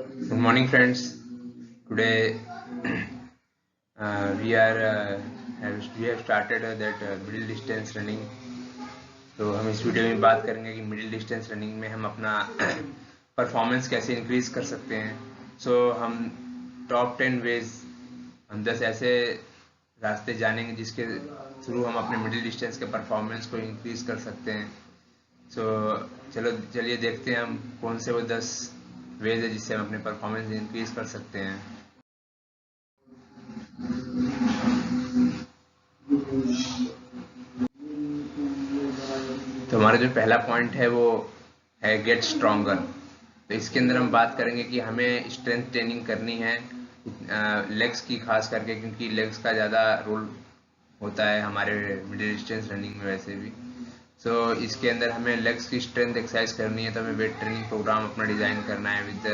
Good morning, friends. Today we have started that middle distance running. तो हम इस video में बात करेंगे कि मिडिल डिस्टेंस रनिंग में हम अपना परफॉर्मेंस कैसे इंक्रीज कर सकते हैं। हम टॉप 10 वेज, हम 10 ऐसे रास्ते जानेंगे जिसके थ्रू हम अपने मिडिल डिस्टेंस के परफॉर्मेंस को इंक्रीज कर सकते हैं। चलिए देखते हैं हम कौन से वो 10 वेज है जिससे हम अपने परफॉर्मेंस इंक्रीज कर सकते हैं। तो हमारा जो पहला पॉइंट है वो है गेट स्ट्रॉन्गर। तो इसके अंदर हम बात करेंगे कि हमें स्ट्रेंथ ट्रेनिंग करनी है लेग्स की, खास करके क्योंकि लेग्स का ज़्यादा रोल होता है हमारे मिडिल डिस्टेंस रनिंग में वैसे भी। इसके अंदर हमें लेग्स की स्ट्रेंथ एक्सरसाइज करनी है, तो हमें वेट ट्रेनिंग प्रोग्राम अपना डिज़ाइन करना है विद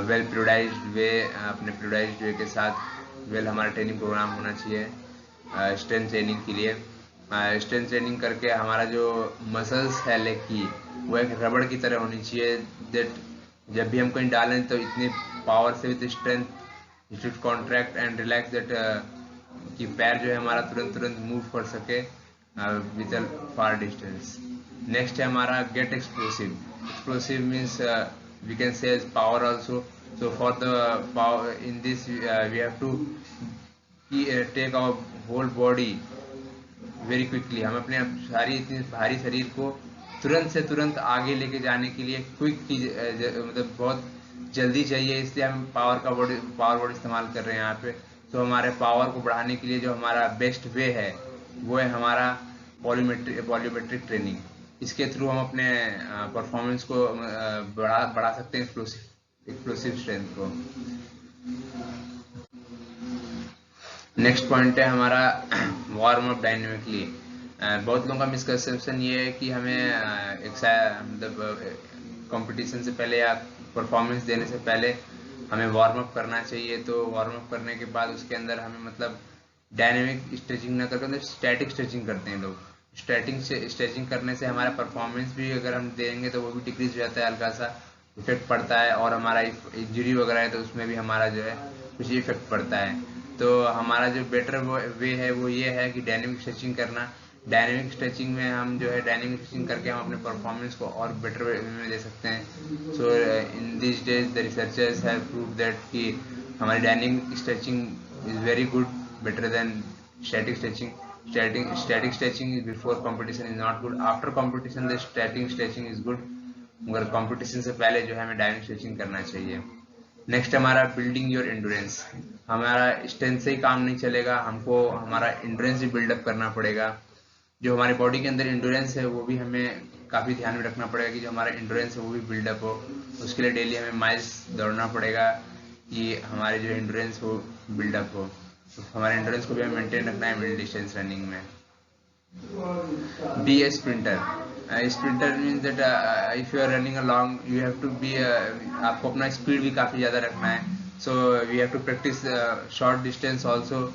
वेल प्रियोडाइज्ड वे। अपने प्रियोडाइज्ड वे के साथ वेल हमारा ट्रेनिंग प्रोग्राम होना चाहिए स्ट्रेंथ ट्रेनिंग के लिए। स्ट्रेंथ ट्रेनिंग करके हमारा जो मसल्स है लेग की, वो एक रबड़ की तरह होनी चाहिए। दैट जब भी हम कहीं डालें तो इतनी पावर से with strength should contract and relax that कि पैर जो है हमारा तुरंत तुरंत मूव कर सके विद फार डिस्टेंस। नेक्स्ट है हमारा get explosive. Explosive means we can say power also. So for the power in this we have to take our whole body very quickly. हम अपने सारी इतनी भारी शरीर को तुरंत से तुरंत आगे लेके जाने के लिए क्विक की मतलब बहुत जल्दी चाहिए, इसलिए हम पावर बॉडी इस्तेमाल कर रहे हैं यहाँ पे। हमारे पावर को बढ़ाने के लिए जो हमारा बेस्ट वे है वो है हमारा पॉलीमेट्रिक ट्रेनिंग। इसके थ्रू हम अपने परफॉर्मेंस को बढ़ा सकते हैं, एक्सप्लोसिव स्ट्रेंथ को। नेक्स्ट पॉइंट है हमारा वार्म अप डायनेमिकली। बहुत लोगों का मिसकंसेप्शन ये है कि हमें मतलब कंपटीशन से पहले या परफॉर्मेंस देने से पहले हमें वार्म अप करना चाहिए। तो वार्म अप करने के बाद उसके अंदर हमें मतलब डायनेमिक स्ट्रेचिंग ना करके मतलब स्टैटिक स्ट्रेचिंग करते हैं लोग। स्ट्रेचिंग करने से हमारा परफॉर्मेंस भी अगर हम देंगे तो वो भी डिक्रीज हो जाता है, हल्का सा इफेक्ट पड़ता है, और हमारा इंजरी वगैरह है तो उसमें भी हमारा जो है कुछ इफेक्ट पड़ता है। तो हमारा जो बेटर वे है वो ये है कि डायनेमिक स्ट्रेचिंग करना। डायनेमिक स्ट्रेचिंग में हम जो है डायनेमिक स्ट्रेचिंग करके हम अपने परफॉर्मेंस को और बेटर वे में दे सकते हैं। In this days the researchers have proved that कि हमारी dynamic stretching is very good, better than static stretching. Static stretching is before competition is not good, after competition the static stretching is good, मगर competition से पहले जो है हमें dynamic stretching करना चाहिए। नेक्स्ट हमारा बिल्डिंग योर एंडोरेंस। हमारा स्ट्रेंथ से ही काम नहीं चलेगा, हमको हमारा एंडोरेंस भी बिल्डअप करना पड़ेगा। जो हमारी बॉडी के अंदर एंडोरेंस है वो भी हमें काफ़ी ध्यान में रखना पड़ेगा कि जो हमारा एंडोरेंस है वो भी बिल्डअप हो। उसके लिए डेली हमें माइल्स दौड़ना पड़ेगा कि हमारे जो एंडोरेंस हो बिल्डअप हो। तो हमारे एंडोरेंस को भी हमें मेंटेन रखना है मिडिल डिस्टेंस रनिंग में। Be a sprinter. Sprinter means that if you are running along you have to be, आपको अपना स्पीड भी काफ़ी ज़्यादा रखना है। We have to practice short distance also.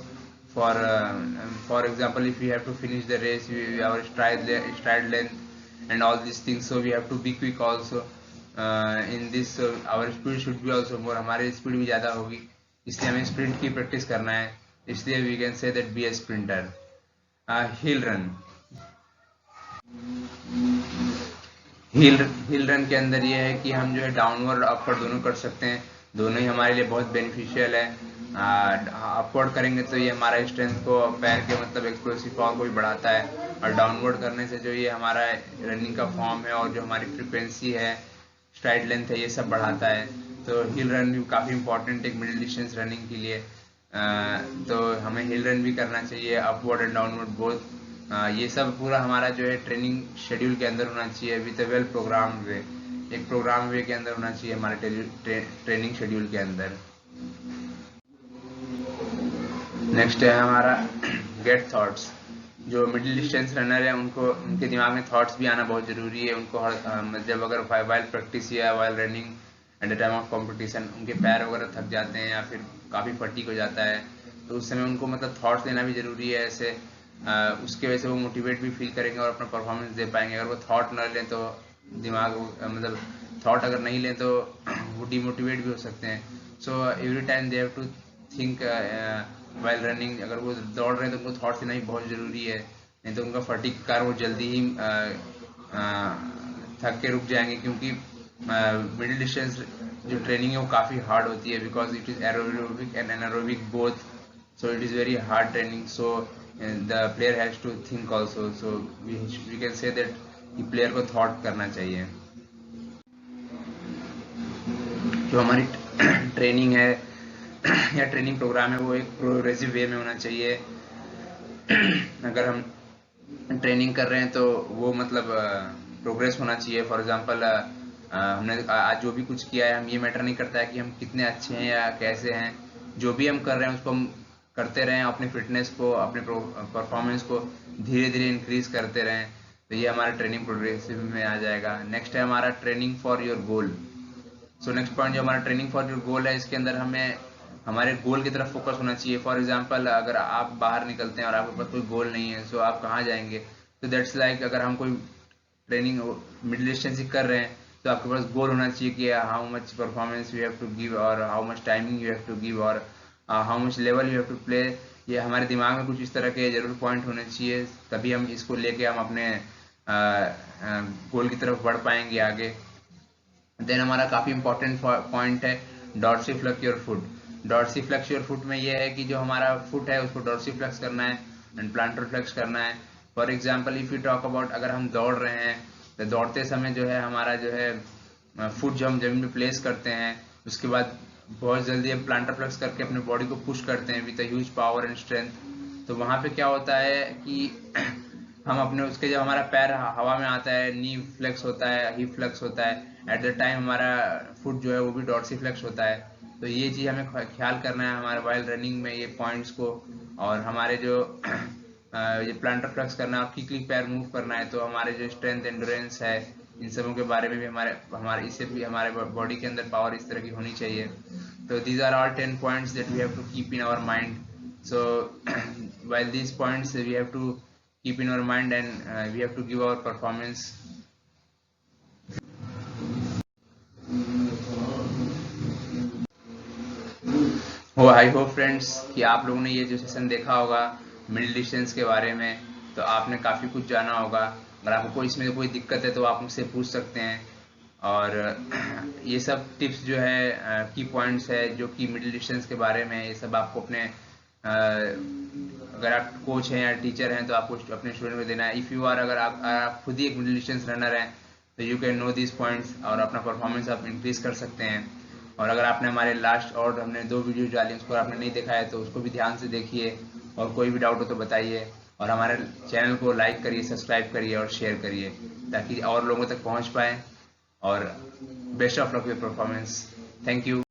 For example, if we have to finish the race, our stride length and all these things, so we have to be quick also in this. Our speed should be also more, हमारी speed भी ज़्यादा होगी, इसलिए हमें sprint की practice करना है। इसलिए we can say that be a sprinter. Hill run. Hill run के अंदर ये है कि हम जो है डाउनवर्ड अपवर्ड दोनों कर सकते हैं, दोनों ही हमारे लिए बहुत बेनिफिशियल है। अपवर्ड करेंगे तो ये हमारा स्ट्रेंथ को, पैर के मतलब एक्सप्लोसिव पावर को भी बढ़ाता है, और डाउनवर्ड करने से जो ये हमारा रनिंग का फॉर्म है और जो हमारी फ्रिक्वेंसी है, स्ट्राइड लेंथ है, ये सब बढ़ाता है। तो हिल रन भी काफ़ी इंपॉर्टेंट है मिडिल डिस्टेंस रनिंग के लिए। तो हमें हिल रन भी करना चाहिए, अपवर्ड एंड डाउनवर्ड बोथ। ये सब पूरा हमारा जो है ट्रेनिंग शेड्यूल के अंदर होना चाहिए विद वेल प्रोग्राम वे। एक प्रोग्राम वे के अंदर होना चाहिए हमारे ट्रेनिंग शेड्यूल के अंदर। नेक्स्ट है हमारा गेट थॉट्स। जो मिडिल डिस्टेंस रनर है उनको, उनके दिमाग में थॉट्स भी आना बहुत ज़रूरी है। उनको हर जब अगर वाइल प्रैक्टिस या while running at the time of competition उनके पैर वगैरह थक जाते हैं या फिर काफ़ी फटीग हो जाता है, तो उस समय उनको मतलब थॉट्स लेना भी ज़रूरी है। ऐसे उसके वजह से वो मोटिवेट भी फील करेंगे और अपना परफॉर्मेंस दे पाएंगे। अगर वो थॉट न लें तो दिमाग मतलब थॉट अगर नहीं लें तो वो डिमोटिवेट भी हो सकते हैं। So every time they have to think while running. अगर वो दौड़ रहे हैं तो उनको थॉट देना ही बहुत ज़रूरी है, नहीं तो उनका फटीग कार वो जल्दी ही थक के रुक जाएंगे, क्योंकि मिडिल डिस्टेंस जो ट्रेनिंग है वो काफ़ी हार्ड होती है, because it is aerobic and anaerobic both, so it is very hard training. So the player has to think also, so we can say that कि player को thought करना चाहिए। जो हमारी ट्रेनिंग है या ट्रेनिंग प्रोग्राम है वो एक प्रोग्रेसिव वे में होना चाहिए। अगर हम ट्रेनिंग कर रहे हैं तो वो मतलब प्रोग्रेस होना चाहिए। फॉर एग्जांपल हमने आज जो भी कुछ किया है, हम ये मैटर नहीं करता है कि हम कितने अच्छे हैं या कैसे हैं, जो भी हम कर रहे हैं उसको हम करते रहें, अपनी फिटनेस को, अपने परफॉर्मेंस को धीरे धीरे इंक्रीज करते रहें, तो ये हमारा ट्रेनिंग प्रोग्रेसिव में आ जाएगा। नेक्स्ट है हमारा training for your goal. So next point जो हमारा ट्रेनिंग फॉर योर गोल है, इसके अंदर हमें हमारे गोल की तरफ फोकस होना चाहिए। फॉर एग्जांपल अगर आप बाहर निकलते हैं और आपके पास कोई गोल नहीं है, सो आप कहाँ जाएंगे? तो दैट्स लाइक अगर हम कोई ट्रेनिंग मिडिल डिस्टेंस कर रहे हैं तो आपके पास गोल होना चाहिए कि how much performance you have to give, और how much timing you have to give, और how much level you have to play. ये हमारे दिमाग में कुछ इस तरह के जरूर पॉइंट होने चाहिए, तभी हम इसको लेके हम अपने गोल की तरफ बढ़ पाएंगे आगे। देन हमारा काफ़ी इंपॉर्टेंट पॉइंट है डॉर्सीफ्लेक्स योर फुट। डॉर्सीफ्लेक्स योर फुट में ये है कि जो हमारा फुट है उसको डॉर्सीफ्लेक्स करना है एंड प्लांटर फ्लेक्स करना है। For example if you talk about, अगर हम दौड़ रहे हैं तो दौड़ते समय जो है हमारा जो है फुट जो हम जमीन में प्लेस करते हैं, उसके बाद बहुत जल्दी हम प्लांटर फ्लेक्स करके अपने बॉडी को पुश करते हैं with a huge power and strength. तो वहाँ पे क्या होता है कि हम अपने उसके जब हमारा पैर हवा में आता है, नी फ्लेक्स होता है, हिप फ्लेक्स होता है, एट द टाइम हमारा फुट जो है वो भी डॉर्सी फ्लेक्स होता है। तो ये चीज़ हमें ख्याल करना है हमारे वाइल रनिंग में, ये पॉइंट्स को। और हमारे जो ये प्लांटर फ्लेक्स करना है और किकली पैर मूव करना है, तो हमारे जो स्ट्रेंथ एंड्योरेंस है, इन सबों के बारे में भी हमारे इससे भी हमारे बॉडी के अंदर पावर इस तरह की होनी चाहिए। तो these are all 10 points that we have to keep in our mind. So while these points we have to keep in our mind, and we have to give our performance. I hope friends कि आप लोगों ने ये जो session देखा होगा middle distance के बारे में, तो आपने काफ़ी कुछ जाना होगा। अगर आपको कोई इसमें कोई दिक्कत है तो आप मुझसे पूछ सकते हैं। और ये सब टिप्स जो है की पॉइंट्स है जो कि मिडिल डिस्टेंस के बारे में, ये सब आपको अपने अगर आप कोच हैं या टीचर हैं तो आपको अपने स्टूडेंट को देना है। इफ़ यू आर, अगर आप खुद ही एक मिडिल डिस्टेंस रनर हैं तो you can know this points और अपना परफॉर्मेंस आप इंक्रीज कर सकते हैं। और अगर आपने हमारे लास्ट और हमने 2 वीडियो डाली उसको आपने नहीं देखा है तो उसको भी ध्यान से देखिए, और कोई भी डाउट हो तो बताइए। और हमारे चैनल को लाइक करिए, सब्सक्राइब करिए और शेयर करिए ताकि और लोगों तक पहुंच पाए। और best of luck with performance. Thank you.